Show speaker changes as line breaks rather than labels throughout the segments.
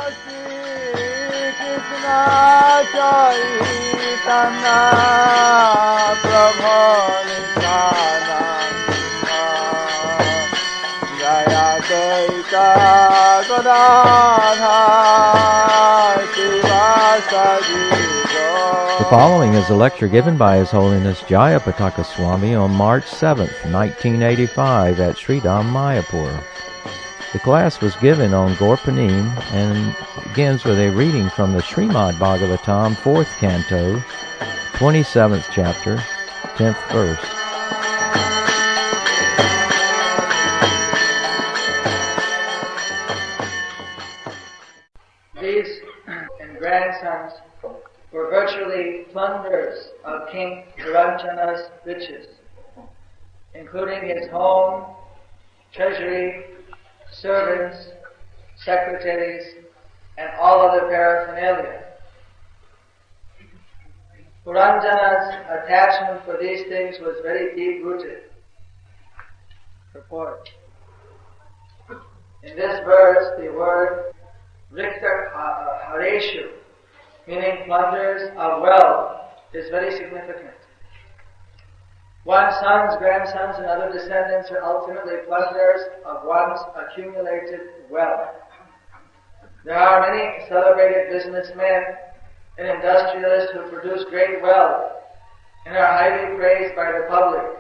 Krishna Chaitanya Prabhu Nityananda Jayapataka Swami Maharaj.
The following is a lecture given by His Holiness Jayapataka Swami on March 7th, 1985 at Sridham, Mayapur. The class was given on Purnima and begins with a reading from the Srimad-Bhagavatam, 4th Canto, 27th chapter, 10th verse.
These and grandsons were virtually plunders of King Puranjana's riches, including his home, treasury, servants, secretaries, and all other paraphernalia. Puranjana's attachment for these things was very deep-rooted. Purport. In this verse, the word Rikta Hareshu, meaning plunders of wealth, is very significant. One's sons, grandsons, and other descendants are ultimately plunders of one's accumulated wealth. There are many celebrated businessmen and industrialists who produce great wealth and are highly praised by the public,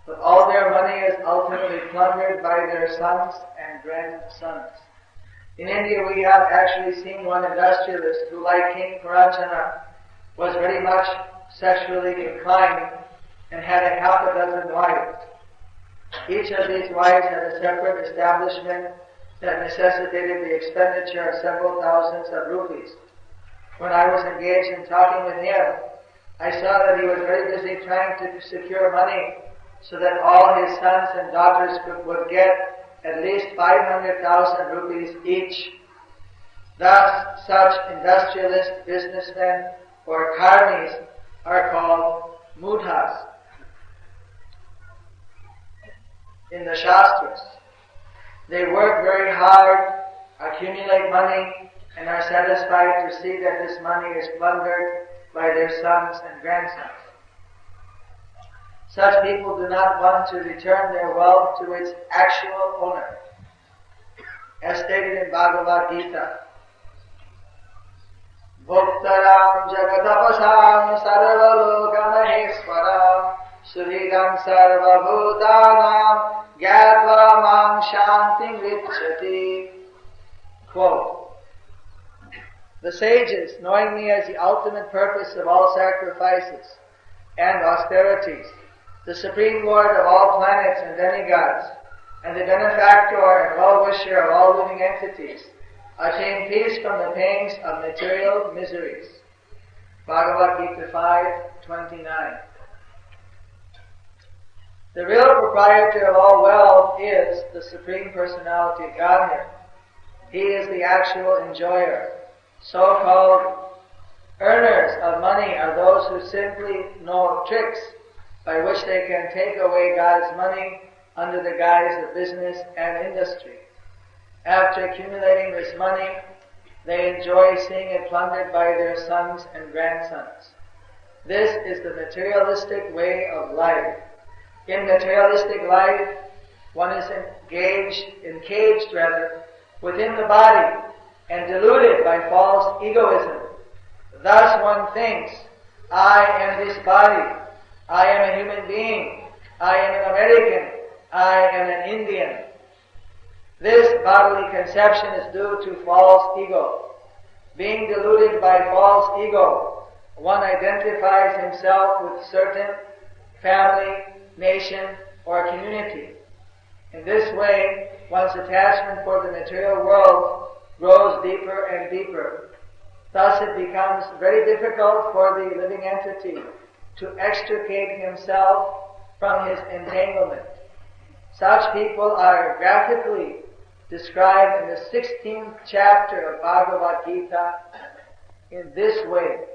but all their money is ultimately plundered by their sons and grandsons. In India, we have actually seen one industrialist who, like King Puranjana, was very much sexually inclined and had a half a dozen wives. Each of these wives had a separate establishment that necessitated the expenditure of several thousands of rupees. When I was engaged in talking with him, I saw that he was very busy trying to secure money so that all his sons and daughters would get at least 500,000 rupees each. Thus, such industrialist businessmen or karmis are called mudhas in the Shastras. They work very hard, accumulate money, and are satisfied to see that this money is plundered by their sons and grandsons. Such people do not want to return their wealth to its actual owner. As stated in Bhagavad Gita, Bhuktaram jagatapasam sarvalokamahiswaram suridam sarvabhutanam gyatva mam shantim vicchati. Quote, the sages, knowing me as the ultimate purpose of all sacrifices and austerities, the Supreme Lord of all planets and demigods, and the benefactor and well-wisher of all living entities, attain peace from the pains of material miseries. Bhagavad Gita 5:29. The real proprietor of all wealth is the Supreme Personality of Godhead. He is the actual enjoyer. So-called earners of money are those who simply know tricks by which they can take away God's money under the guise of business and industry. After accumulating this money, they enjoy seeing it plundered by their sons and grandsons. This is the materialistic way of life. In materialistic life, one is encaged within the body and deluded by false egoism. Thus one thinks, I am this body, I am a human being, I am an American, I am an Indian. This bodily conception is due to false ego. Being deluded by false ego, one identifies himself with certain family, nation, or community. In this way, one's attachment for the material world grows deeper and deeper. Thus it becomes very difficult for the living entity to extricate himself from his entanglement. Such people are graphically described in the 16th chapter of Bhagavad Gita in this way.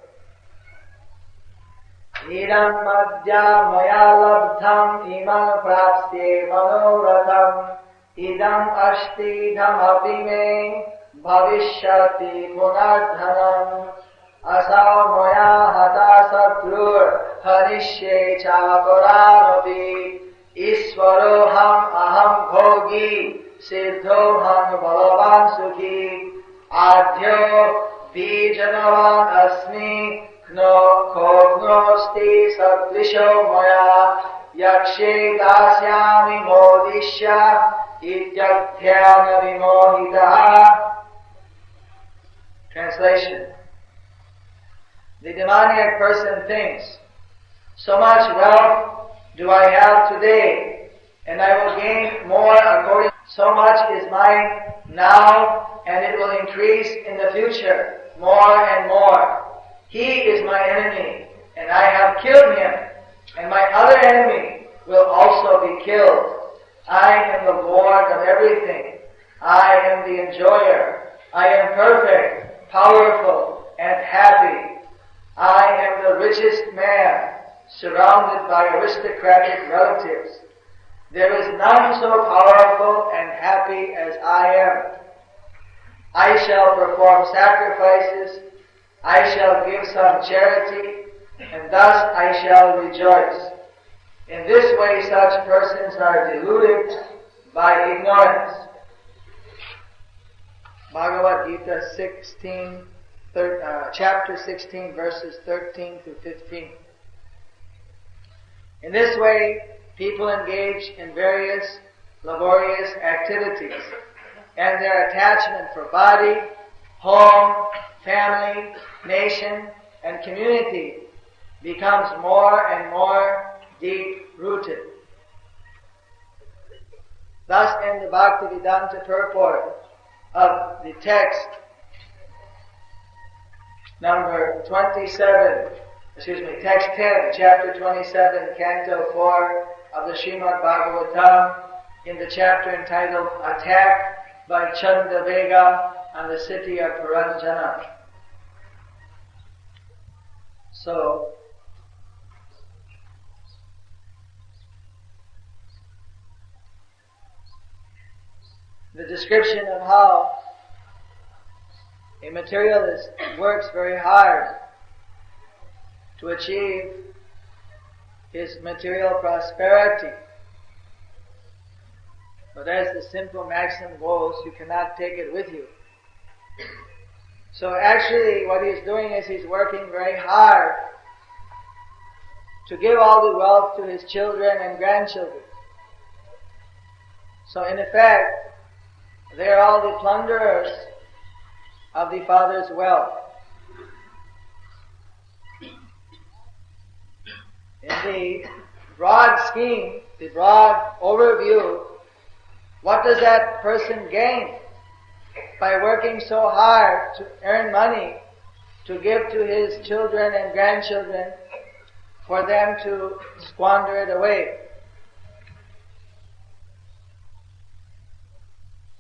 Idam madhya maya labdham imam prapsye manoratham idam ashti dhamapi me bhavishyati punardhanam asao moya hata satrur harishye chaparamapi iswaroham aham bhogi siddhoham balavan sukhi adhyo bijanavan asmi Khognosti sadvisho maya yakshe dasyami modishya ityathyana vimohitaha. Translation. The demoniac person thinks, so much wealth do I have today, and I will gain more according. So much is mine now, and it will increase in the future, more and more. He is my enemy, and I have killed him, and my other enemy will also be killed. I am the Lord of everything. I am the enjoyer. I am perfect, powerful, and happy. I am the richest man, surrounded by aristocratic relatives. There is none so powerful and happy as I am. I shall perform sacrifices. I shall give some charity, and thus I shall rejoice. In this way such persons are deluded by ignorance. Bhagavad Gita chapter 16, verses 13 to 15. In this way, people engage in various laborious activities, and their attachment for body, home, family, nation, and community becomes more and more deep-rooted. Thus, in the Bhaktivedanta purport of the text number 27, text 10, chapter 27, canto 4 of the Srimad-Bhagavatam, in the chapter entitled Attack by Chandavega on the city of Puranjana. So, the description of how a materialist works very hard to achieve his material prosperity. But as the simple maxim goes, you cannot take it with you. So actually what he's doing is he's working very hard to give all the wealth to his children and grandchildren. So in effect, they are all the plunderers of the Father's wealth. In the broad scheme, the broad overview, what does that person gain by working so hard to earn money to give to his children and grandchildren for them to squander it away?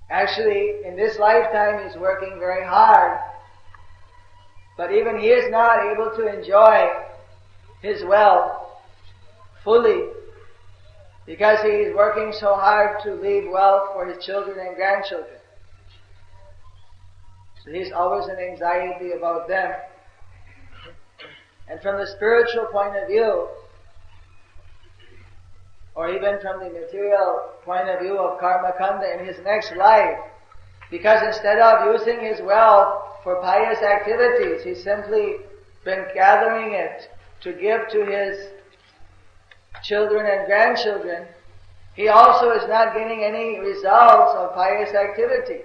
Actually, in this lifetime he's working very hard, but even he is not able to enjoy his wealth fully because he is working so hard to leave wealth for his children and grandchildren. So he's always in anxiety about them. And from the spiritual point of view, or even from the material point of view of karma kanda in his next life, because instead of using his wealth for pious activities, he's simply been gathering it to give to his children and grandchildren, he also is not getting any results of pious activity.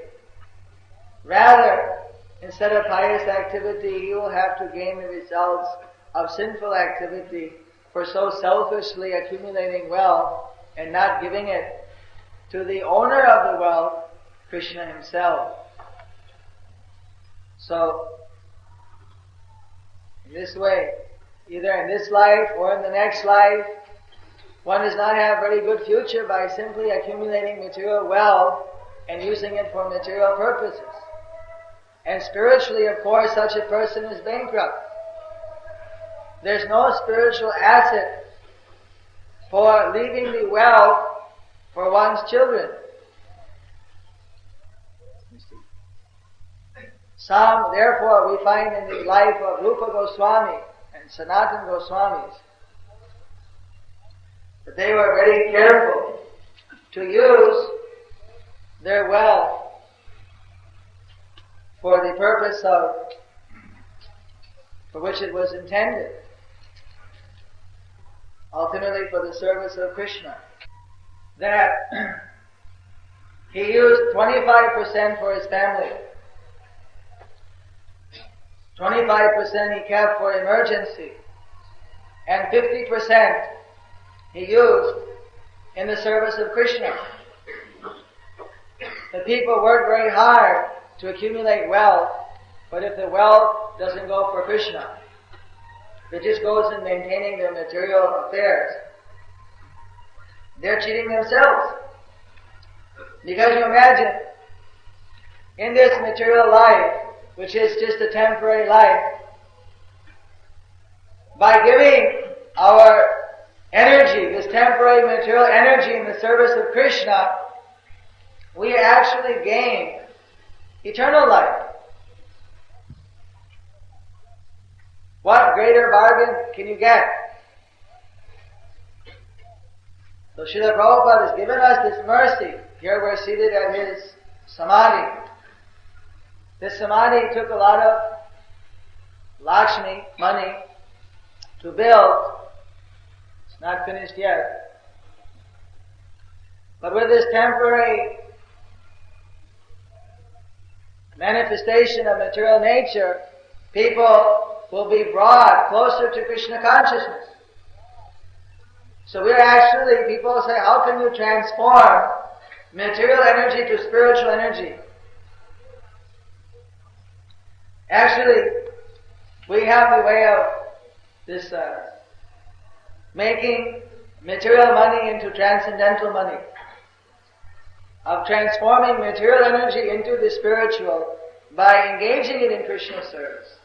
Rather, instead of pious activity, he will have to gain the results of sinful activity for so selfishly accumulating wealth and not giving it to the owner of the wealth, Krishna himself. So, in this way, either in this life or in the next life, one does not have a very good future by simply accumulating material wealth and using it for material purposes. And spiritually, of course, such a person is bankrupt. There's no spiritual asset for leaving the wealth for one's children. Therefore, we find in the life of Rupa Goswami and Sanatana Goswamis that they were very careful to use their wealth for the purpose for which it was intended, ultimately for the service of Krishna. That he used 25% for his family, 25% he kept for emergency, and 50% he used in the service of Krishna. The people work very hard to accumulate wealth, but if the wealth doesn't go for Krishna, it just goes in maintaining their material affairs, they're cheating themselves. Because you imagine, in this material life, which is just a temporary life, by giving our energy, this temporary material energy in the service of Krishna, we actually gain eternal life. What greater bargain can you get? So Srila Prabhupada has given us this mercy. Here we're seated at his samadhi. This samadhi took a lot of Lakshmi, money, to build. It's not finished yet. But with this temporary manifestation of material nature, people will be brought closer to Krishna consciousness. So we're actually, people say, how can you transform material energy to spiritual energy? Actually, we have the way of this making material money into transcendental money, of transforming material energy into the spiritual by engaging it in Krishna service.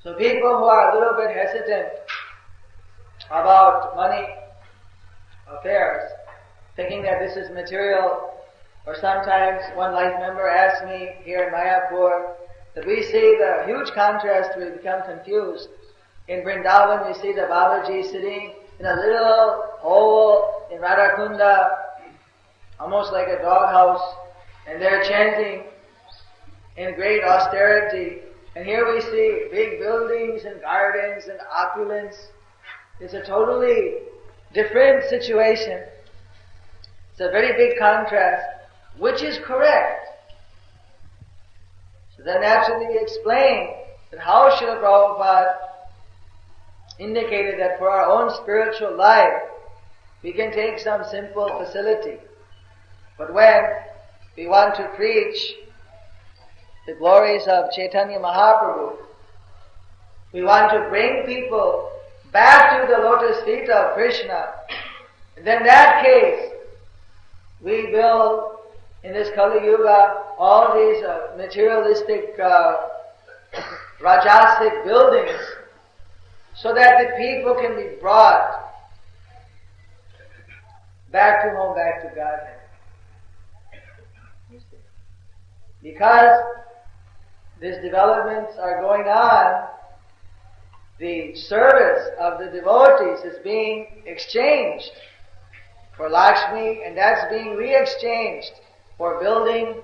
So people who are a little bit hesitant about money affairs, thinking that this is material, or sometimes one life member asks me here in Mayapur that we see the huge contrast, we become confused. In Vrindavan we see the Babaji sitting in a little hole in Radhakunda, almost like a doghouse, and they're chanting in great austerity. And here we see big buildings and gardens and opulence. It's a totally different situation. It's a very big contrast. Which is correct? So then naturally we explain that how Srila Prabhupada indicated that for our own spiritual life, we can take some simple facility. But when we want to preach the glories of Chaitanya Mahaprabhu, we want to bring people back to the lotus feet of Krishna, then in that case, we build in this Kali Yuga all these materialistic, rajasic buildings, so that the people can be brought back to home, back to Godhead. Because these developments are going on, the service of the devotees is being exchanged for Lakshmi, and that's being re-exchanged for building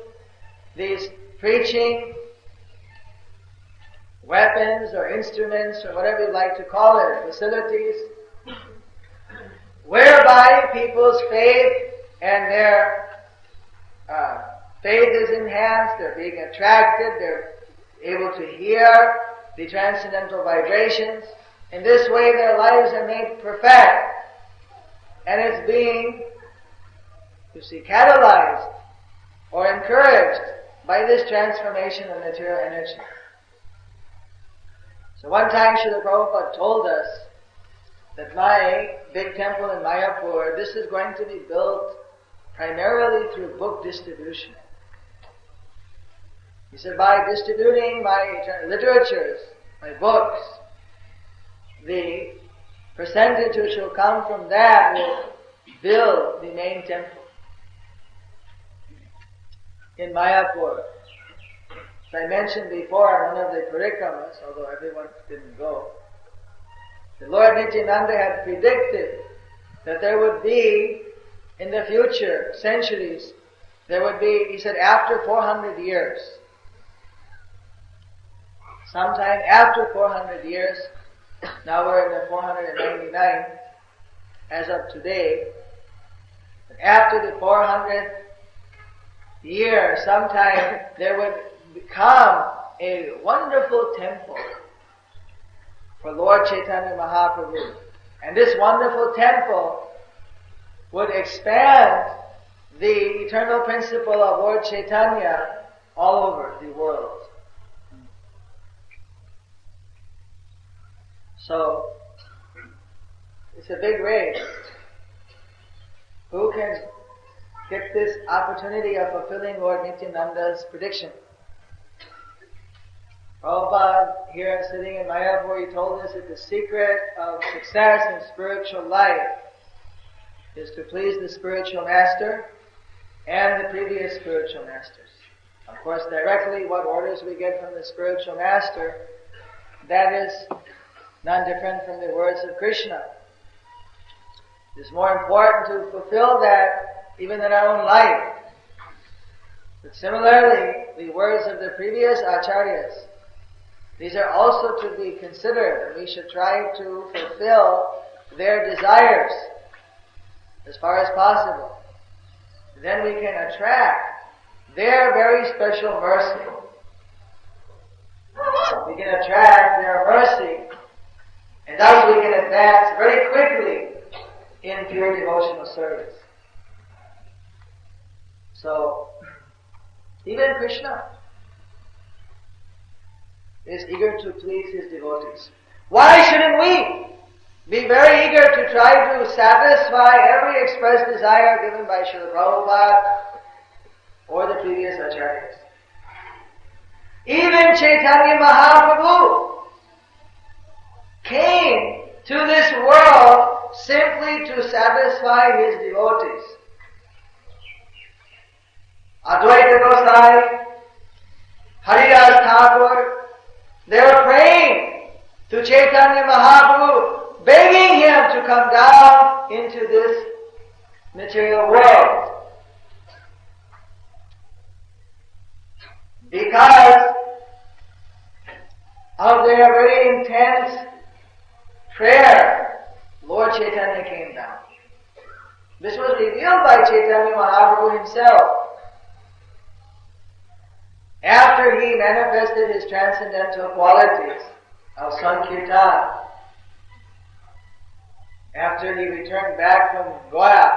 these preaching weapons or instruments or whatever you like to call it, facilities, whereby people's faith and their faith is enhanced, they're being attracted, they're able to hear the transcendental vibrations. In this way their lives are made perfect, and it's being, catalyzed or encouraged by this transformation of material energy. So one time Srila Prabhupada told us that my big temple in Mayapur, this is going to be built primarily through book distribution. He said, by distributing my literatures, my books, the percentage which will come from that will build the main temple in Mayapur. As I mentioned before in one of the parikramas, although everyone didn't go, the Lord Nityananda had predicted that there would be, in the future, centuries, there would be, he said, after 400 years, sometime after 400 years, now we're in the 499, as of today, after the 400th year, sometime there would become a wonderful temple for Lord Chaitanya Mahaprabhu. And this wonderful temple would expand the eternal principle of Lord Chaitanya all over the world. So, it's a big race. Who can get this opportunity of fulfilling Lord Nityananda's prediction? Prabhupada, here sitting in Mayapur, he told us that the secret of success in spiritual life is to please the spiritual master and the previous spiritual masters. Of course, directly what orders we get from the spiritual master, that is none different from the words of Krishna. It's more important to fulfill that even in our own life. But similarly, the words of the previous acharyas, these are also to be considered, and we should try to fulfill their desires as far as possible. Then we can attract their very special mercy. We can attract their mercy, and thus we can advance very quickly in pure devotional service. So, even Krishna is eager to please his devotees. Why shouldn't we be very eager to try to satisfy every expressed desire given by Srila Prabhupada or the previous acharyas? Even Chaitanya Mahaprabhu came to this world simply to satisfy his devotees. Advaita Gosai, Haridas Thakur, they were praying to Chaitanya Mahaprabhu, begging him to come down into this material world. Because of their very intense prayer, Lord Chaitanya came down. This was revealed by Chaitanya Mahaprabhu himself. After he manifested his transcendental qualities of Sankirtan, after he returned back from Gaura,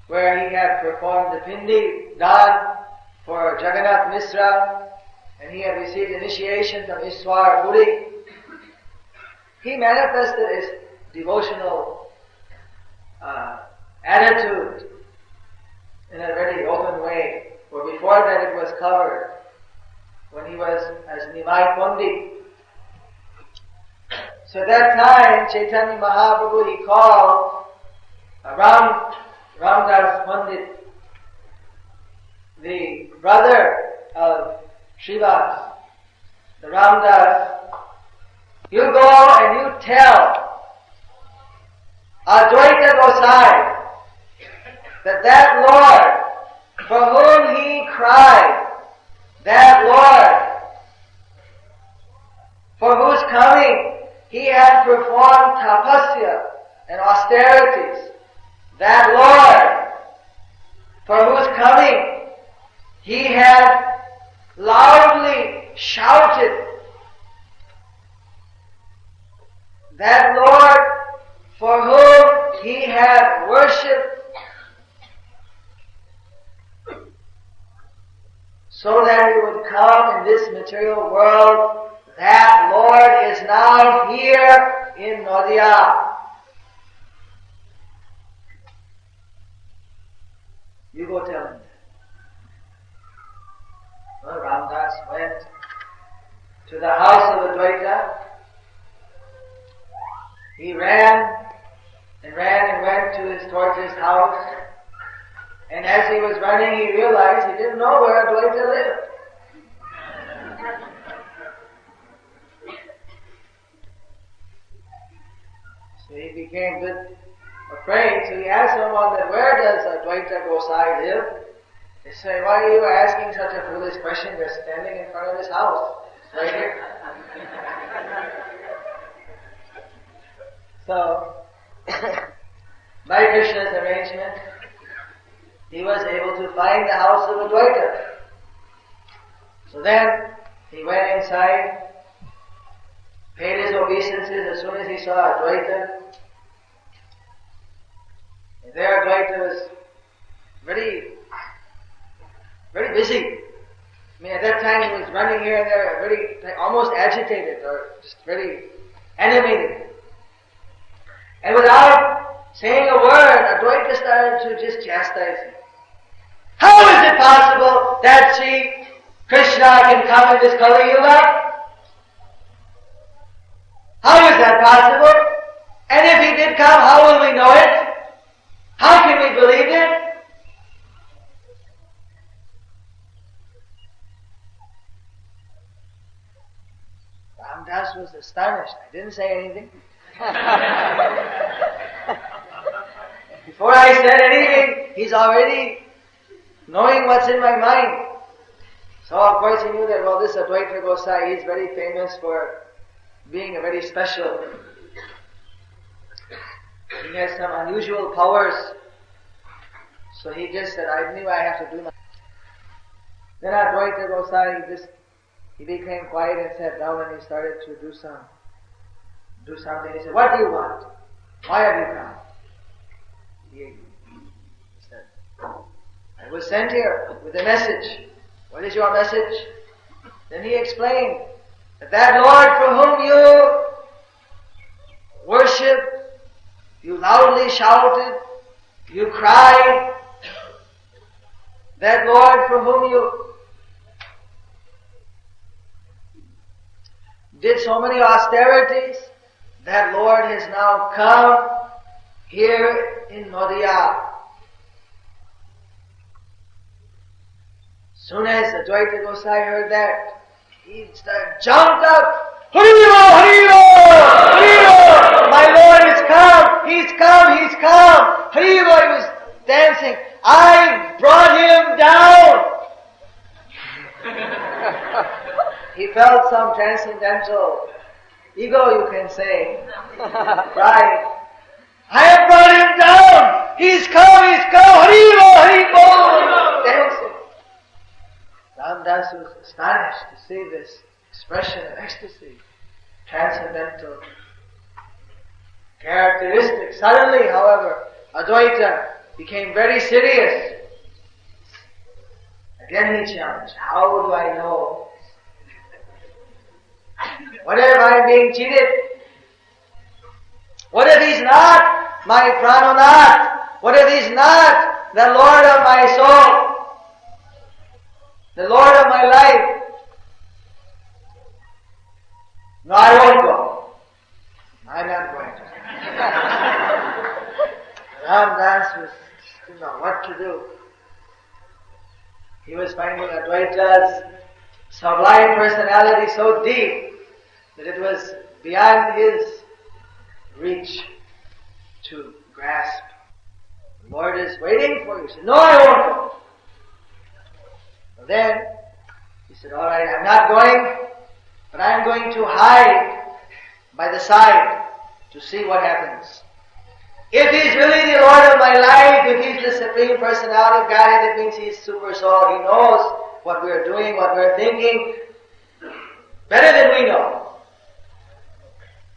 where he had performed the Pindi Dan for Jagannath Misra, and he had received initiation from Iswar Puri, he manifested his devotional attitude in a very open way, for before that it was covered when he was as Nimai Pandit. So at that time, Chaitanya Mahaprabhu, he called Ramdas Pandit, the brother of Srivas. The Ramdas, you go and you tell Advaita Gosai that Lord for whom he cried, that Lord for whose coming he had performed tapasya and austerities, that Lord for whose coming he had loudly shouted, that Lord for whom he had worshipped, so that he would come in this material world, that Lord is now here in Nadia. You go tell him. Well, Ramdas went to the house of Advaita. He ran and went towards his house. And as he was running, he realized he didn't know where Advaita lived. became a bit afraid, so he asked someone that where does Advaita Gosai live? They say, why are you asking such a foolish question? They're standing in front of his house. It's right here. So, by Krishna's arrangement, he was able to find the house of Advaita. So then, he went inside, paid his obeisances as soon as he saw Advaita. And there Advaita was very busy. I mean, at that time he was running here and there, very, almost agitated or just very animated. And without saying a word, Advaita started to just chastise him. How is it possible that Sri Krishna can come in this Kali Yuga? How is that possible? And if he did come, how will we know it? How can we believe it? Ramdas was astonished. I didn't say anything. Before I said anything, he's already knowing what's in my mind. So of course he knew that, well, this Advaita Gosai is very famous for being a very special. He has some unusual powers. So he just said, I knew I have to do my... Then Advaita Gosai, he became quiet and sat down and he started to do something. He said, what do you want? Why have you come? He said, I was sent here with a message. What is your message? Then he explained that Lord for whom you worship, you loudly shouted, you cried, that Lord for whom you did so many austerities, that Lord has now come here in Nadia. Soon as Advaita Gosai heard that, he jumped up. Purnima, Hariro! Hariro! My Lord has come! He's come! He's come! Hariro! He was dancing. I brought him down! He felt some transcendental ego, you can say. Right. I have brought him down! He's come! He's come! Hariro! Hariro! Dancing. Ramdas was astonished to see this expression of ecstasy, transcendental characteristic. Suddenly, however, Advaita became very serious. Again he challenged, how do I know? What if I'm being cheated? What if he's not my Pranonath? What if he's not the Lord of my soul? The Lord of my life? No, I won't go. I'm not going to. Ramdas didn't know what to do. He was finding Advaita's sublime personality so deep that it was beyond his reach to grasp. The Lord is waiting for you. He said, no, I won't go. Then he said, all right, I'm not going, but I'm going to hide by the side to see what happens. If he's really the Lord of my life, if he's the Supreme Personality of Godhead, it means he's Super Soul. He knows what we're doing, what we're thinking, better than we know.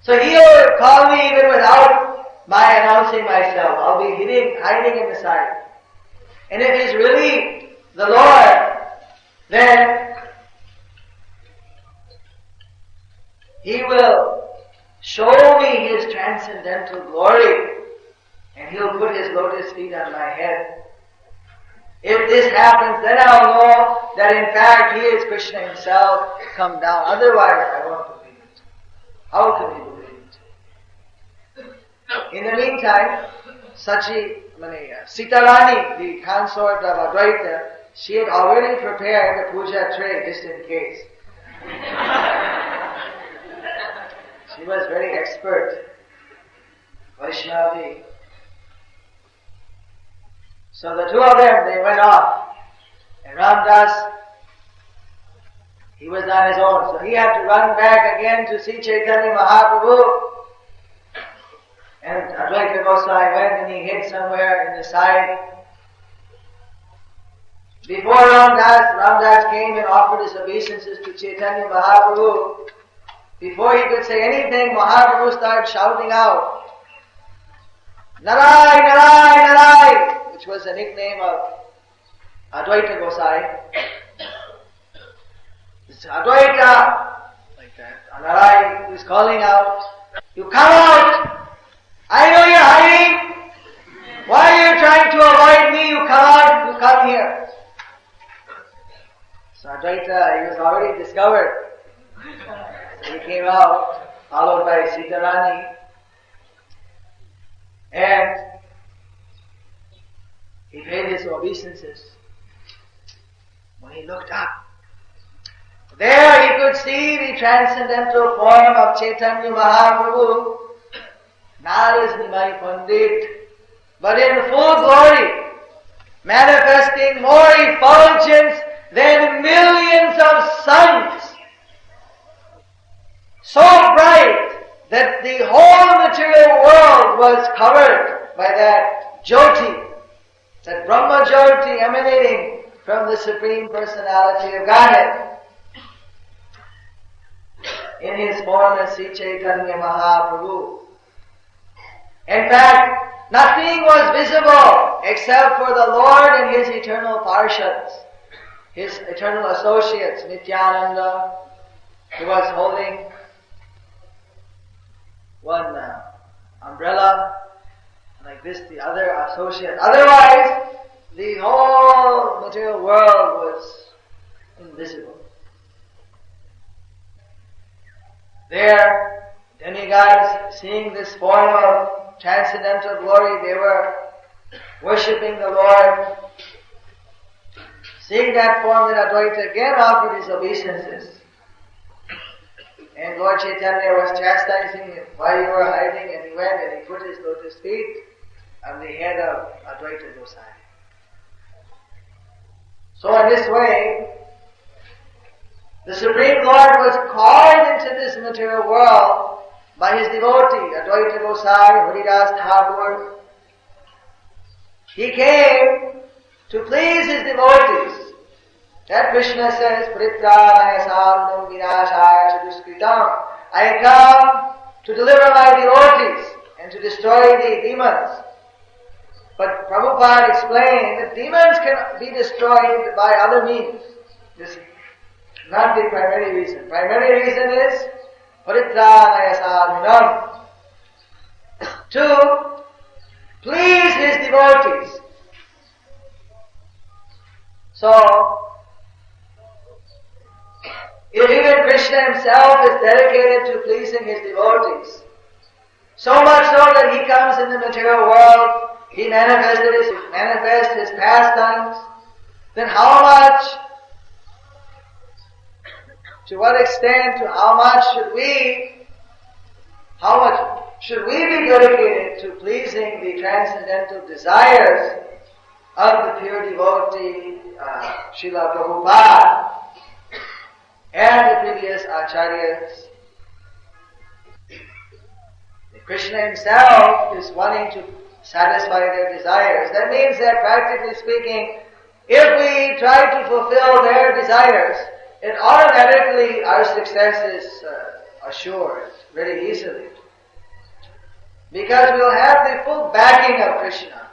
So he'll call me even without my announcing myself. I'll be hiding in the side. And if he's really the Lord, then he will show me his transcendental glory and he'll put his lotus feet on my head. If this happens, then I'll know that in fact he is Krishna himself come down. Otherwise, I won't believe it. How can we believe it? In the meantime, Sitarani, the consort of Advaita, she had already prepared the puja tray just in case. She was very expert. Vaishnavi. So the two of them, they went off. And Ramdas, he was on his own. So he had to run back again to see Chaitanya Mahaprabhu. And Advaita Goswami went and he hid somewhere in the side. Before Ramdas came and offered his obeisances to Chaitanya Mahaprabhu, before he could say anything, Mahaprabhu started shouting out, Narai, Narai, Narai, which was the nickname of Advaita Gosai. It's Advaita, like that. Narai is calling out, you come out! I know you're hiding! Why are you trying to avoid me? You come out, you come here. So Advaita, he was already discovered. So he came out, followed by Sitarani. And he paid his obeisances. When he looked up, there he could see the transcendental form of Chaitanya Mahaprabhu, not as Nimai Pandit, but in full glory, manifesting more effulgence than millions of suns. So bright that the whole material world was covered by that Jyoti, that Brahma Jyoti emanating from the Supreme Personality of Godhead in his form as Sri Chaitanya Mahaprabhu. In fact, nothing was visible except for the Lord and his eternal parshads, his eternal associates. Nityananda, he was holding one umbrella, like this the other associate. Otherwise, the whole material world was invisible. There, demigods, seeing this form of transcendental glory, they were worshipping the Lord. Seeing that form, then Advaita again offered his obeisances. And Lord Chaitanya was chastising him while you were hiding, and he went and he put his lotus feet on the head of Advaita Gosai. So in this way, the Supreme Lord was called into this material world by his devotee, Advaita Gosai, Haridas Thakur. He came to please his devotees. That Krishna says, Pritranaya Samnam Vinashaya Chaduskritam. I come to deliver my devotees and to destroy the demons. But Prabhupada explained that demons can be destroyed by other means. This is not the primary reason. Primary reason is Pritranaya Samnam. To please his devotees. So, even Krishna himself is dedicated to pleasing his devotees. So much so that he comes in the material world, he manifests his pastimes. Then how much, to what extent, to how much should we be dedicated to pleasing the transcendental desires of the pure devotee, Srila Prabhupada, and the previous acharyas? Krishna himself is wanting to satisfy their desires. That means that practically speaking, if we try to fulfill their desires, it automatically our success is assured very easily. Because we'll have the full backing of Krishna.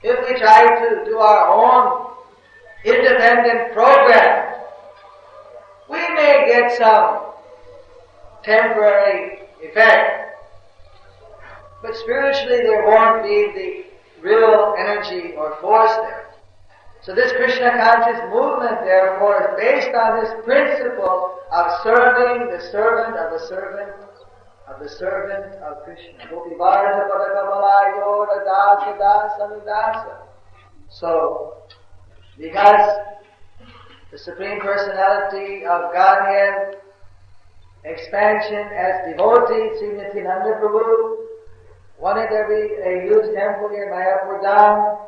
If we try to do our own independent program, we may get some temporary effect, but spiritually there won't be the real energy or force there. So this Krishna conscious movement, therefore, is based on this principle of serving the servant of the servant of the servant of Krishna. So, because the Supreme Personality of Godhead expansion as devotee, Sri Nityananda Prabhu, wanted there be a huge temple near Mayapur Dham.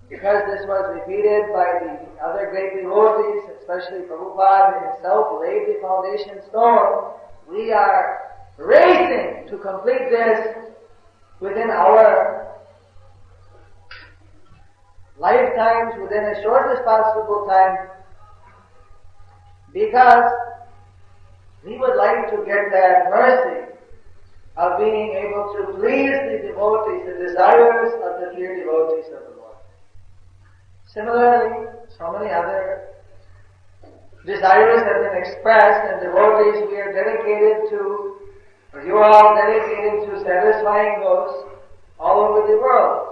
Because this was repeated by the other great devotees, especially Prabhupada himself laid the foundation stone, we are racing to complete this within our lifetimes, within the shortest possible time, because we would like to get that mercy of being able to please the devotees, the desires of the dear devotees of the Lord. Similarly, so many other desires have been expressed, and devotees we are dedicated to, or you are all dedicated to satisfying those all over the world.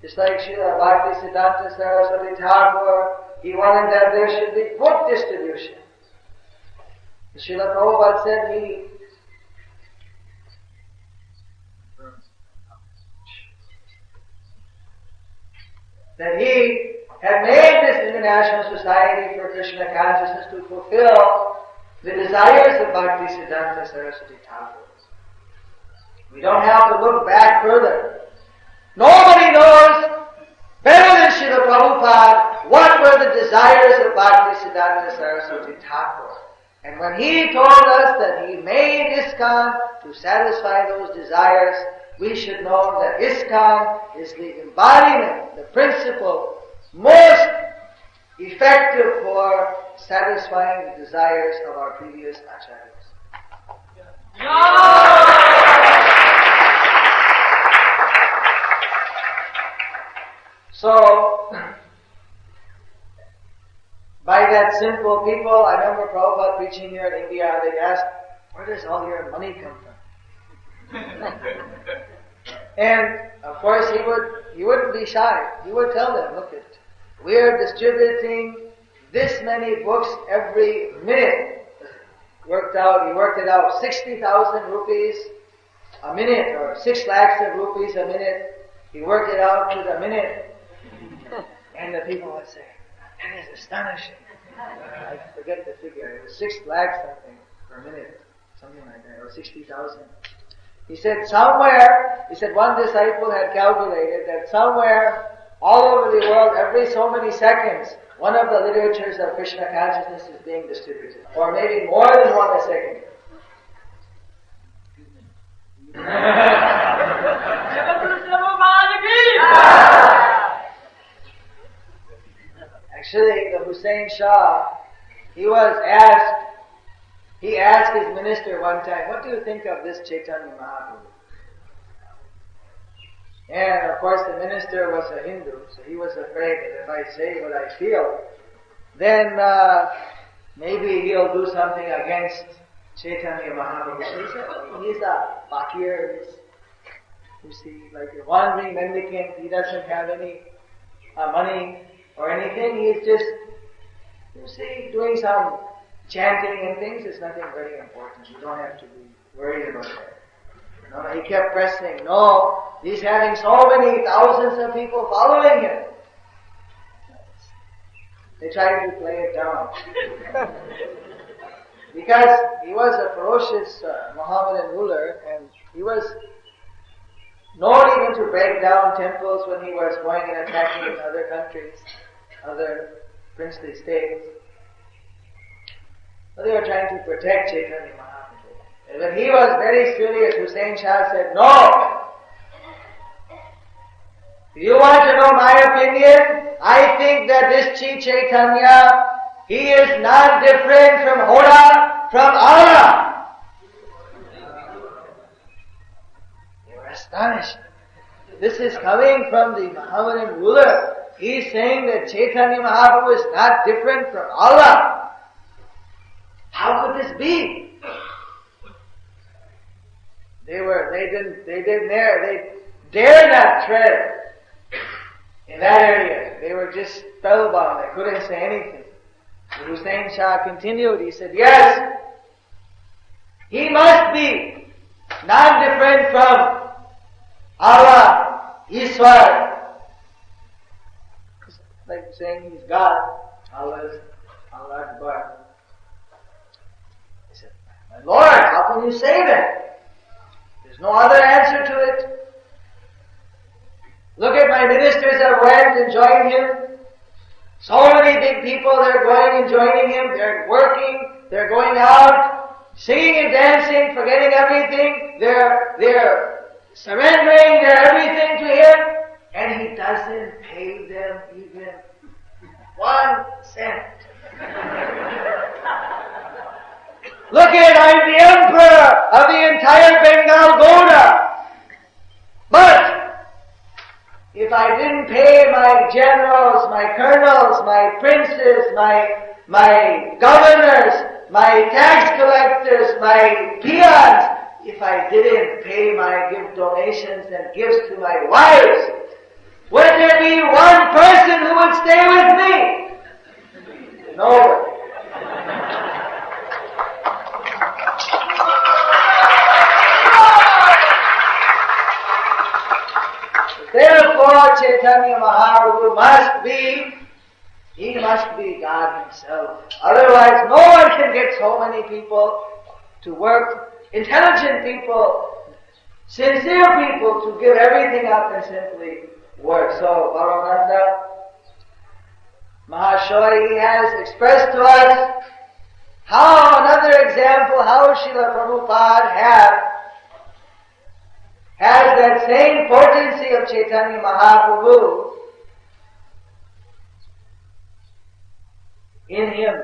Just like Srila Bhaktisiddhanta Saraswati Thakur, he wanted that there should be food distribution. Srila Prabhupada said that he had made this International Society for Krishna Consciousness to fulfill the desires of Bhaktisiddhanta Saraswati Thakur. We don't have to look back further. Nobody knows better than Srila Prabhupada what were the desires of Bhaktisiddhanta Saraswati Thakur. And when he told us that he made ISKCON to satisfy those desires, we should know that ISKCON is the embodiment, the principle, most effective for satisfying the desires of our previous acharyas. So, by that simple people, I remember Prabhupada preaching here in India, they asked, where does all your money come from? And of course he wouldn't be shy. He would tell them, look at, we're distributing this many books every minute. He worked it out, 60,000 rupees a minute, or 6 lakhs of rupees a minute. He worked it out to the minute. And the people would say, that is astonishing. I forget the figure. It was 6 lakhs something per minute, something like that, or 60,000. He said one disciple had calculated that somewhere all over the world, every so many seconds, one of the literatures of Krishna consciousness is being distributed. Or maybe more than one a second. Actually, the Hussain Shah, he asked his minister one time, what do you think of this Chaitanya Mahaprabhu? And of course the minister was a Hindu, so he was afraid that if I say what I feel, then maybe he'll do something against Chaitanya Mahaprabhu. So he said, he's a fakir, you see, like a wandering mendicant, he doesn't have any money or anything, he's just, you see, doing some chanting and things is nothing very important. You don't have to be worried about that. No, he kept pressing. No, he's having so many thousands of people following him. They tried to play it down. Because he was a ferocious Mohammedan ruler, and he was known even to break down temples when he was going and attacking in other countries, other princely states. So they were trying to protect Chaitanya Mahaprabhu. And when he was very serious, Hussain Shah said, no! If you want to know my opinion, I think that this Chi Chaitanya, he is not different from Hoda, from Allah. They were astonished. This is coming from the Mohammedan ruler. He's saying that Chaitanya Mahaprabhu is not different from Allah. How could this be? They dare not tread in that area. They were just spellbound. They couldn't say anything. And Hussain Shah continued. He said, yes, he must be not different from Allah, Ishwar. Like saying he's God. Allah is Allah Akbar. He said, my Lord, how can you say that? There's There's no other answer to it. Look at my ministers that went and joined him. So many big people, they're going and joining him. They're working. They're going out, singing and dancing, forgetting everything. They're surrendering their everything to him. And he doesn't pay them even 1 cent. Look at it, I'm the emperor of the entire Bengal Gaura. But if I didn't pay my generals, my colonels, my princes, my governors, my tax collectors, my peons, if I didn't pay my gift donations and gifts to my wives, would there be one person who would stay with me? Nobody. Therefore, Chaitanya Mahaprabhu must be God himself. Otherwise, no one can get so many people to work, intelligent people, sincere people to give everything up and simply work. So, Paramananda Mahashaya has expressed to us how, another example, how Srila Prabhupada has that same potency of Chaitanya Mahaprabhu in him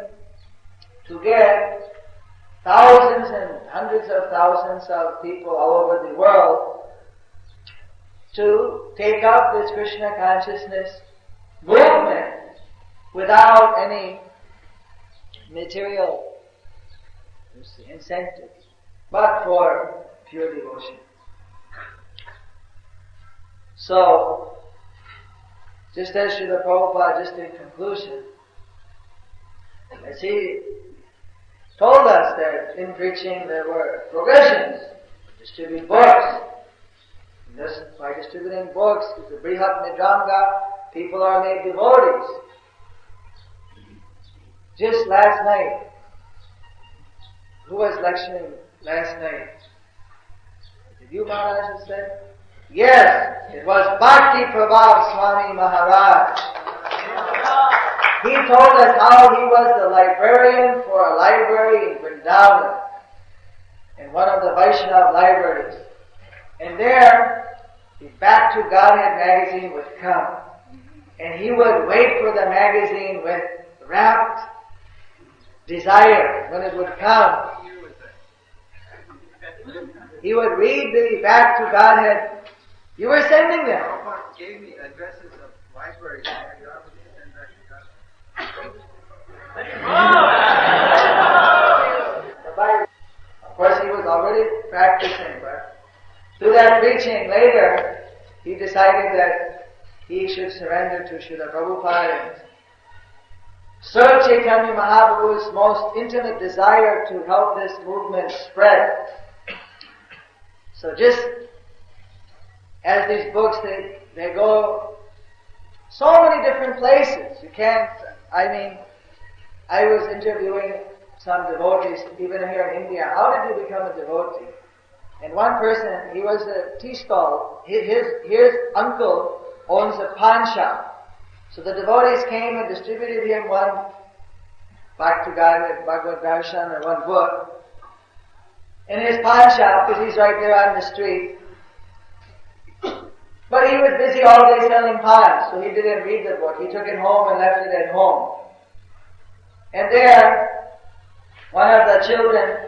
to get thousands and hundreds of thousands of people all over the world to take up this Krishna consciousness movement without any material incentive, but for pure devotion. So, just as Srila Prabhupada, just in conclusion, as he told us that in preaching there were provisions to distribute books. And just by distributing books, the Brihat Midranga, people are made devotees. Just last night, who was lecturing last night? Did you, Maharaja, say? Yes, it was Bhakti Prabhav Swami Maharaj. He told us how he was the librarian for a library in Vrindavan, in one of the Vaishnava libraries. And there, the Back to Godhead magazine would come. And he would wait for the magazine with rapt desire when it would come. He would read the Back to Godhead. You were sending them.
Prabhupada gave me addresses of libraries.
Of course, he was already practicing, but through that preaching later, he decided that he should surrender to Srila Prabhupada and serve Chaitanya Mahaprabhu's most intimate desire to help this movement spread. So just as these books, they go so many different places. You can't, I was interviewing some devotees, even here in India. How did you become a devotee? And one person, he was a tea stall. His uncle owns a pawn shop. So the devotees came and distributed him one Bhakti Bhagavad Darshan or one book in his pawn shop, because he's right there on the street. But he was busy all day selling pans, so he didn't read the book. He took it home and left it at home. And there, one of the children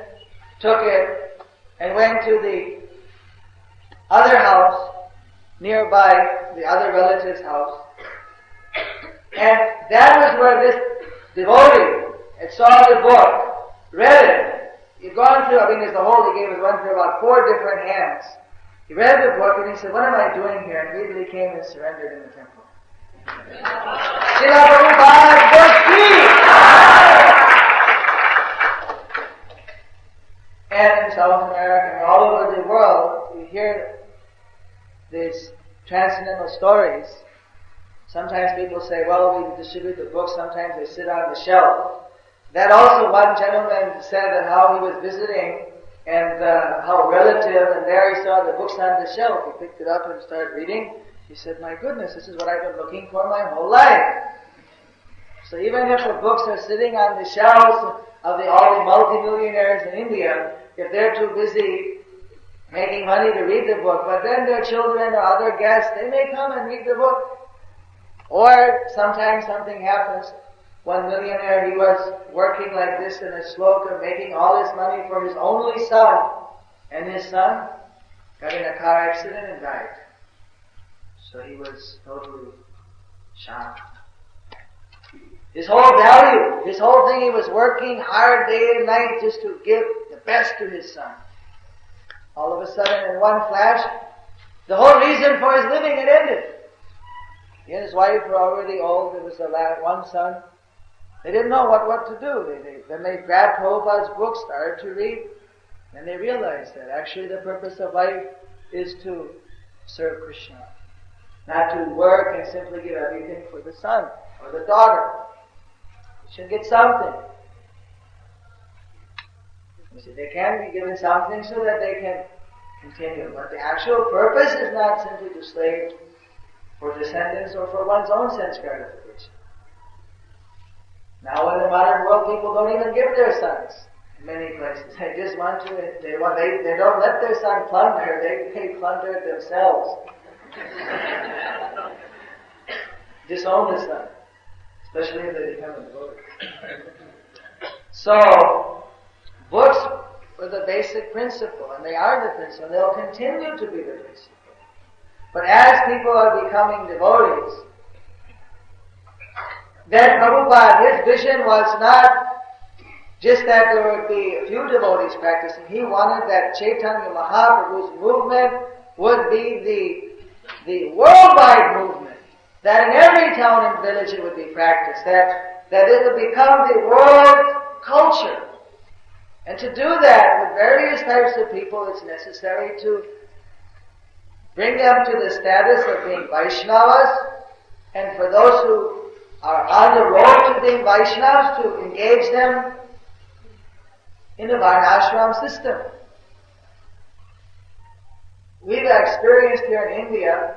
took it and went to the other house, nearby the other relative's house. And that was where this devotee had saw the book, read it. He'd gone through, as the whole he gave us went through about 4 different hands. He read the book and he said, "What am I doing here?" And immediately came and surrendered in the temple. Srila Prabhupada Bhakti! And in South America and all over the world, you hear these transcendental stories. Sometimes people say, well, we distribute the books, sometimes they sit on the shelf. That also one gentleman said that how he was visiting and how relative, and there he saw the books on the shelf. He picked it up and started reading. He said, my goodness, this is what I've been looking for my whole life. So even if the books are sitting on the shelves of all the multimillionaires in India, if they're too busy making money to read the book, but then their children or other guests, they may come and read the book. Or sometimes something happens. One millionaire, he was working like this in a sloka, making all his money for his only son, and his son got in a car accident and died. So he was totally shocked. His whole value, his whole thing, he was working hard day and night just to give the best to his son. All of a sudden, in one flash, the whole reason for his living had ended. He and his wife were already old. There was the last one son. They didn't know what to do. Then they grabbed Prabhupada's book, started to read, and they realized that actually the purpose of life is to serve Krishna. Not to work and simply give everything for the son or the daughter. You should get something. You see, they can be given something so that they can continue. But the actual purpose is not simply to slave for descendants or for one's own sense gratification. Now in the modern world, people don't even give their sons in many places. They just want to, they don't let their son plunder, they plunder it themselves. Disown the son, especially if they become a devotee. So, books were the basic principle, and they are the principle, and they'll continue to be the principle. But as people are becoming devotees, then Prabhupada, his vision was not just that there would be a few devotees practicing. He wanted that Chaitanya Mahaprabhu's movement would be the worldwide movement, that in every town and village it would be practiced, that it would become the world culture. And to do that with various types of people, it's necessary to bring them to the status of being Vaishnavas, and for those who are on the road to being Vaishnavas, to engage them in the Varnashram system. We've experienced here in India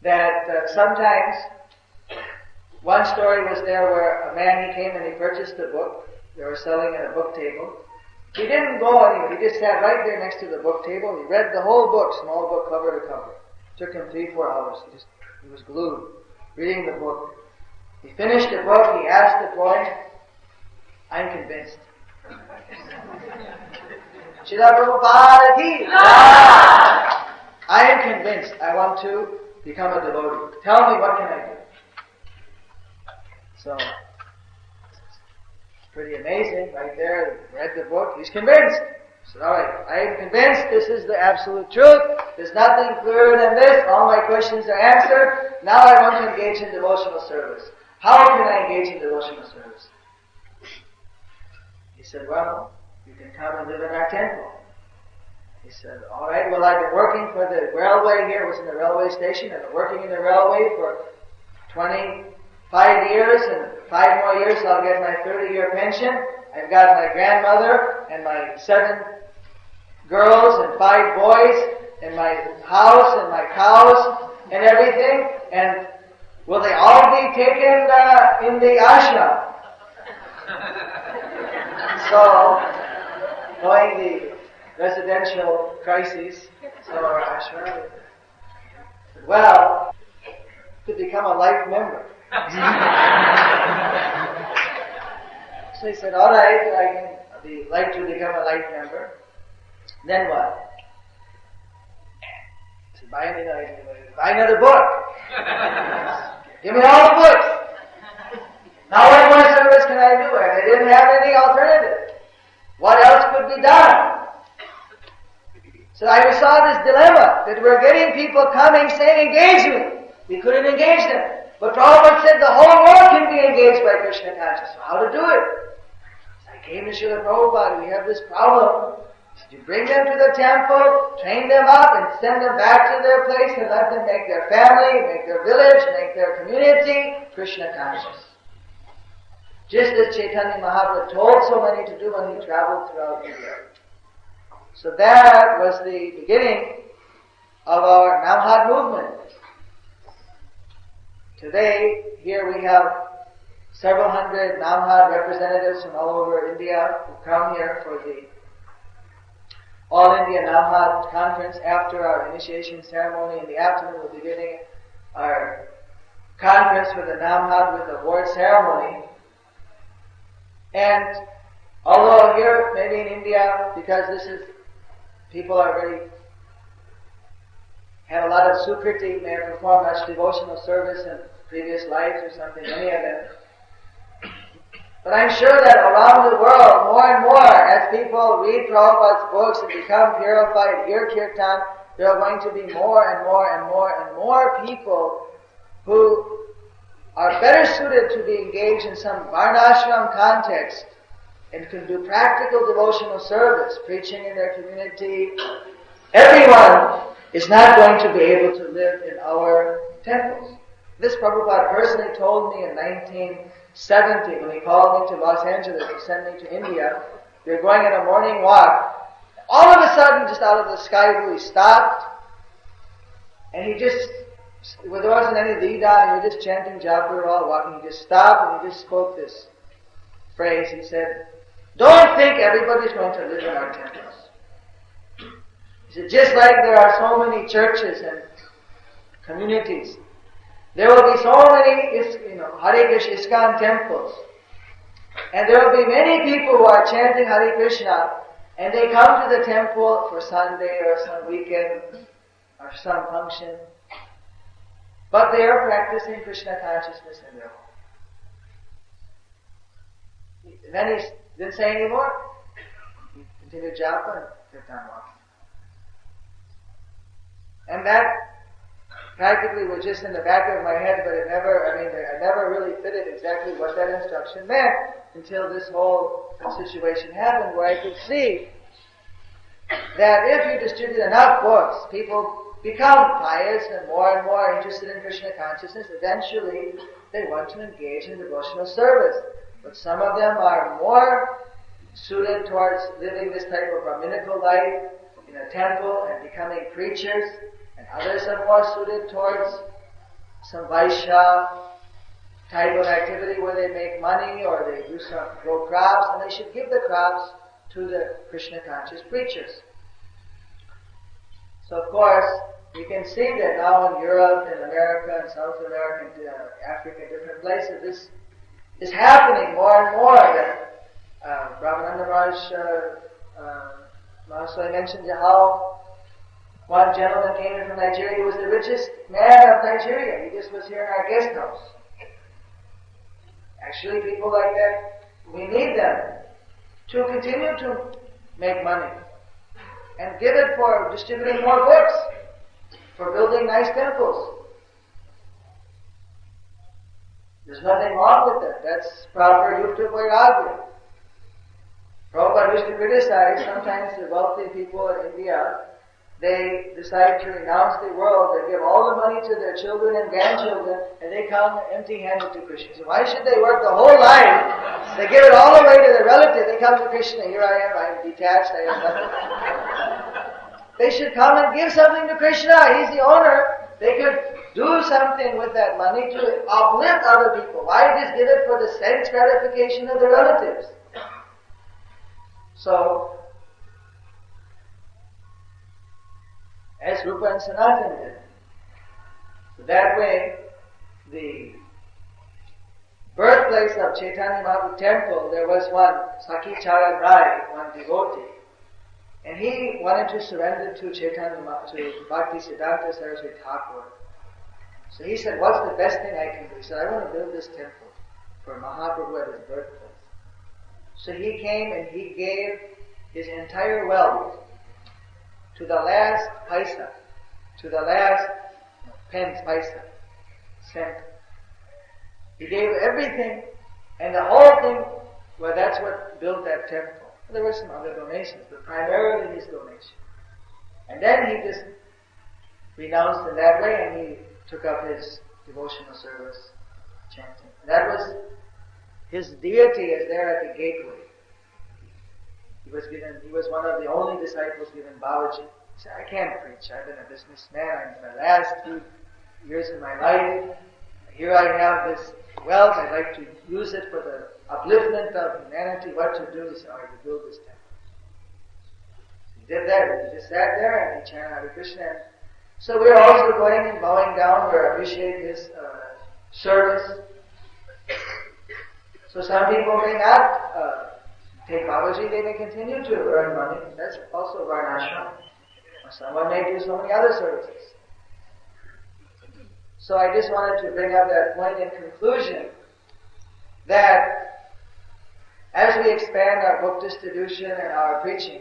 that sometimes one story was there where a man, he came and he purchased a book. They were selling at a book table. He didn't go anywhere. He just sat right there next to the book table. He read the whole book, small book, cover to cover. It took him 3-4 hours. He was glued, reading the book. He finished the book. He asked the boy, I'm convinced. Srila Prabhupada ki jai. I am convinced. I want to become a devotee. Tell me, what can I do? So, pretty amazing, right there, read the book, he's convinced. He said, alright, I am convinced this is the absolute truth, there's nothing clearer than this, all my questions are answered, now I want to engage in devotional service. How can I engage in devotional service? He said, well, you can come and live in our temple. He said, alright, well I've been working for the railway here, I was in the railway station, I've been working in the railway for 25 years, and 5 more years I'll get my 30-year pension. I've got my grandmother and my 7 girls and 5 boys and my house and my cows and everything. And will they all be taken in the ashram? So, knowing the residential crises of our ashram, well, to become a life member. So he said, alright, I can like to become a life member. Then what? He said, buy another book. Give me all the books. Now what more service can I do? And they didn't have any alternative. What else could be done? So I saw this dilemma, that we're getting people coming saying, engage me. We couldn't engage them. But Prabhupada said the whole world can be engaged by Krishna consciousness. So how to do it? So I came to Srila Prabhupada, we have this problem. You bring them to the temple, train them up, and send them back to their place, and let them make their family, make their village, make their community Krishna conscious. Just as Chaitanya Mahaprabhu told so many to do when he traveled throughout India. So that was the beginning of our Namhat movement. Today, here we have several hundred Namhat representatives from all over India who come here for the All India Namhat conference. After our initiation ceremony in the afternoon, we'll be beginning our conference for the Namhat with award ceremony. And although here, maybe in India, because this is, people are very, have a lot of sukriti, may have performed much devotional service in previous lives or something, many of them. But I'm sure that around the world, more and more, as people read Prabhupada's books and become purified, hear kirtan, there are going to be more and more and more and more people who are better suited to be engaged in some varnashram context and can do practical devotional service, preaching in their community. Everyone is not going to be able to live in our temples. This Prabhupada personally told me in 1970 when he called me to Los Angeles to send me to India. We were going on a morning walk. All of a sudden, just out of the sky blue, he stopped and he just, well, there wasn't any lead on, he was just chanting japa, we were all walking. He just stopped and he just spoke this phrase. He said, "Don't think everybody's going to live in our temples." He said, just like there are so many churches and communities, there will be so many, Hare Krishna ISKCON temples. And there will be many people who are chanting Hare Krishna, and they come to the temple for Sunday or some weekend or some function, but they are practicing Krishna consciousness in their home. Then he didn't say any more. He continued japa and kept on walking. And that practically was just in the back of my head, but I never really fitted exactly what that instruction meant until this whole situation happened, where I could see that if you distribute enough books, people become pious and more interested in Krishna consciousness. Eventually, they want to engage in devotional service. But some of them are more suited towards living this type of Brahminical life in a temple and becoming preachers, and others are more suited towards some Vaishya type of activity where they make money or they do some grow crops, and they should give the crops to the Krishna conscious preachers. So of course, you can see that now in Europe and America and South America and Africa and different places, this is happening more and more. That Brahmananda Maharaj Mahaswami mentioned how one gentleman came in from Nigeria. He was the richest man of Nigeria. He just was here in our guest house. Actually, people like that, we need them to continue to make money and give it for distributing more books, for building nice temples. There's nothing wrong with that. That's proper yukta vairagya. Prabhupada used to criticize sometimes the wealthy people in India. They decide to renounce the world. They give all the money to their children and grandchildren, and they come empty-handed to Krishna. So why should they work the whole life? They give it all away to their relative. They come to Krishna. Here I am. I'm detached. I have nothing. They should come and give something to Krishna. He's the owner. They could do something with that money to uplift other people. Why just give it for the sense gratification of the relatives? So, as Rupa and Sanatana did. So that way, the birthplace of Chaitanya Mahaprabhu temple, there was one Sakhi Charan Rai, one devotee. And he wanted to surrender to Chaitanya Mahaprabhu, to Bhakti Siddhanta Saraswati Thakur. So he said, what's the best thing I can do? He said, I want to build this temple for Mahaprabhu at his birthplace. So he came and he gave his entire wealth to the last paisa, to the last pence paisa, cent. He gave everything, and the whole thing, well, that's what built that temple. There were some other donations, but primarily his donation. And then he just renounced in that way, and he took up his devotional service, chanting. That was, his deity is there at the gateway. He was one of the only disciples given Babaji. He said, I can't preach. I've been a businessman. I'm in my last 2 years of my life. Here I have this wealth. I'd like to use it for the upliftment of humanity. What to do? He said, to build this temple. He did that, and he just sat there and he chanted Hare Krishna. So we're also going and bowing down. We appreciate his service. So some people may not take Babaji, they may continue to earn money. That's also Varnashram. Or someone may do so many other services. So I just wanted to bring up that point in conclusion that as we expand our book distribution and our preaching,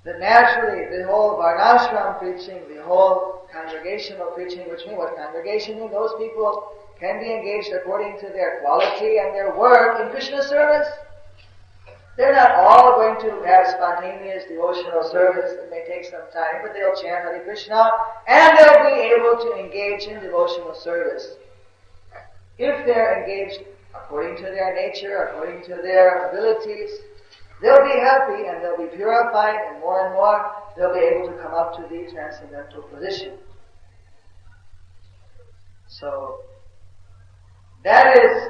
that naturally the whole Varnashram preaching, the whole congregational preaching, which means what congregation means, those people can be engaged according to their quality and their work in Krishna service. They're not all going to have spontaneous devotional service. It may take some time, but they'll chant Hare Krishna and they'll be able to engage in devotional service. If they're engaged according to their nature, according to their abilities, they'll be happy and they'll be purified, and more they'll be able to come up to the transcendental position. So that is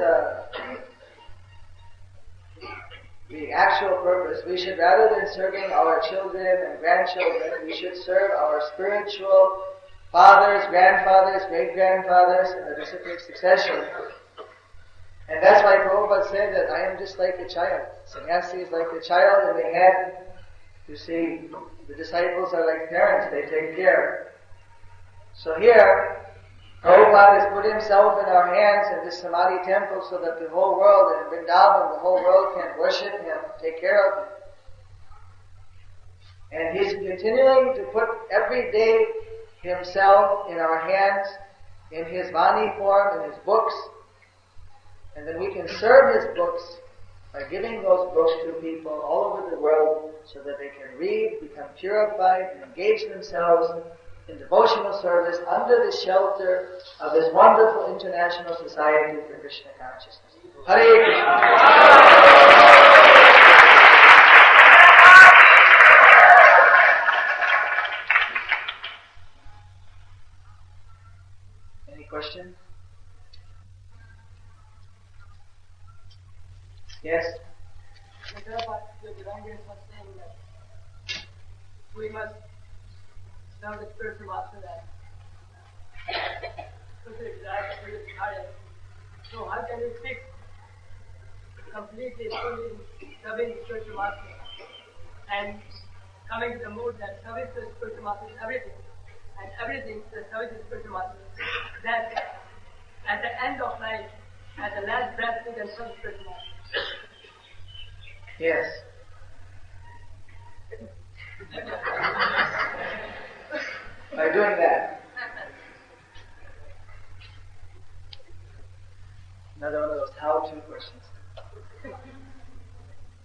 the actual purpose. We should, rather than serving our children and grandchildren, we should serve our spiritual fathers, grandfathers, great-grandfathers in the disciplic succession. And that's why Prabhupada said that I am just like a child. Sannyasi is like a child in the hand. You see, the disciples are like parents, they take care. So here, Prabhupada has put himself in our hands in this Samadhi temple so that the whole world, and in Vrindavan, the whole world can worship him, take care of him. And he's continuing to put every day himself in our hands, in his Vani form, in his books. And then we can serve his books by giving those books to people all over the world so that they can read, become purified, and engage themselves in devotional service under the shelter of this wonderful international society for Krishna consciousness. Hare Krishna. Any question? Yes?
The Devangis was saying that we must know the spiritual master that so how can we fix completely fully serving the spiritual master and coming to the mood that service to the spiritual master is everything, and everything the service to the spiritual master, that at the end of life, at the last breath, we can serve the spiritual master.
Yes. By doing that. Another one of those how-to questions.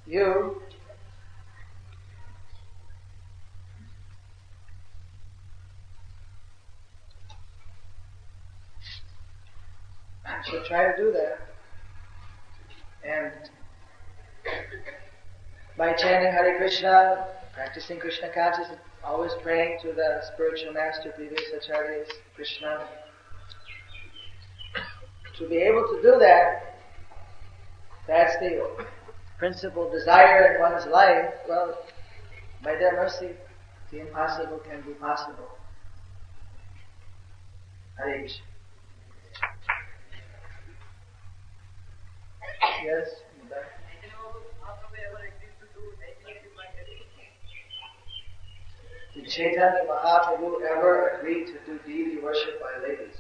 You should try to do that. And by chanting Hare Krishna, practicing Krishna consciousness, always praying to the spiritual master, previous acharyas, Krishna. To be able to do that, that's the principal desire in one's life. Well, by their mercy, the impossible can be possible. Hare Krishna. Yes? Did Chaitanya Mahaprabhu ever agree to do deity worship by ladies?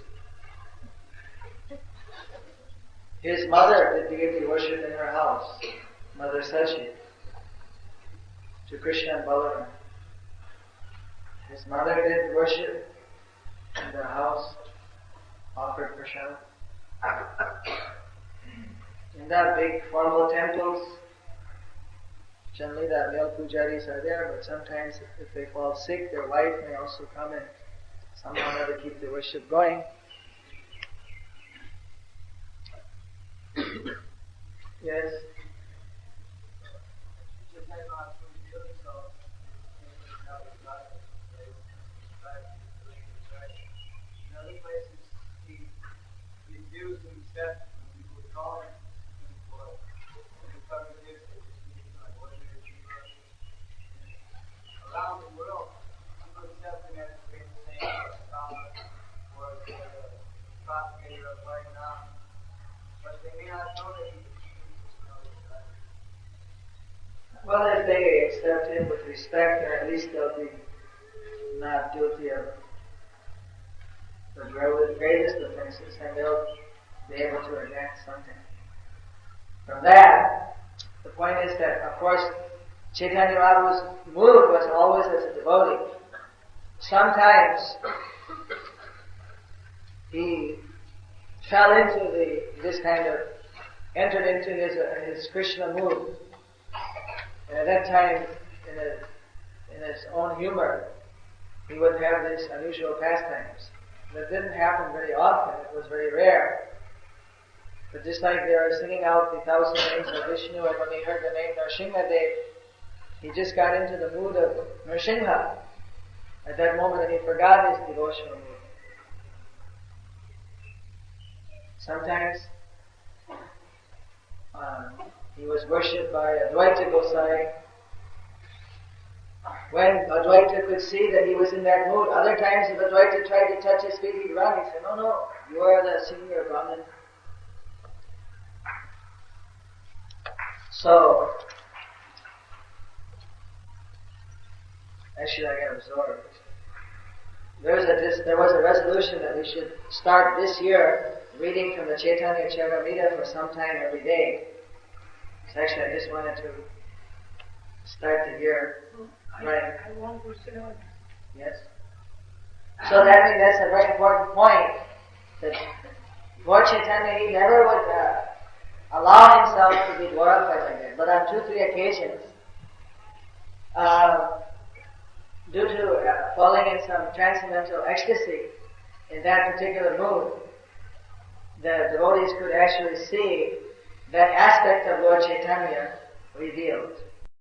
His mother did deity worship in her house, Mother Sachi, to Krishna and Balaram. His mother did worship in their house, offered prasad. In that big formal temples, generally the male pujaris are there, but sometimes if they fall sick, their wife may also come and somehow or other keep the worship going.
The
that people would call him was around the world, people accept him as a great saint, or scholar, or as a propagator of right now. But they may not know that he's a true.
Well, if they accept him with respect, or at least they'll be not guilty of the greatest offenses, and they'll be able to advance something. From that, the point is that, of course, Chaitanya Mahaprabhu's mood was always as a devotee. Sometimes he fell into entered into his Krishna mood. And at that time, in his own humor, he would have these unusual pastimes. That didn't happen very often, it was very rare. But just like they were singing out the 1,000 names of Vishnu, and when he heard the name Nrsimhadev, he just got into the mood of Nrsimha at that moment, and he forgot his devotional mood. Sometimes he was worshipped by Advaita Gosai. When Advaita could see that he was in that mood, other times if Advaita tried to touch his feet, he'd run. He said, no, you are the senior Brahmin. So, actually I got absorbed. There was a resolution that we should start this year reading from the Chaitanya Charitamrita for some time every day. So actually I just wanted to start the year. Right.
I want to sit on.
Yes. So that's a very important point. That Lord Chaitanya, he never would allow himself to be glorified like that. But on 2-3 occasions, due to falling in some transcendental ecstasy in that particular mood, the devotees could actually see that aspect of Lord Chaitanya revealed.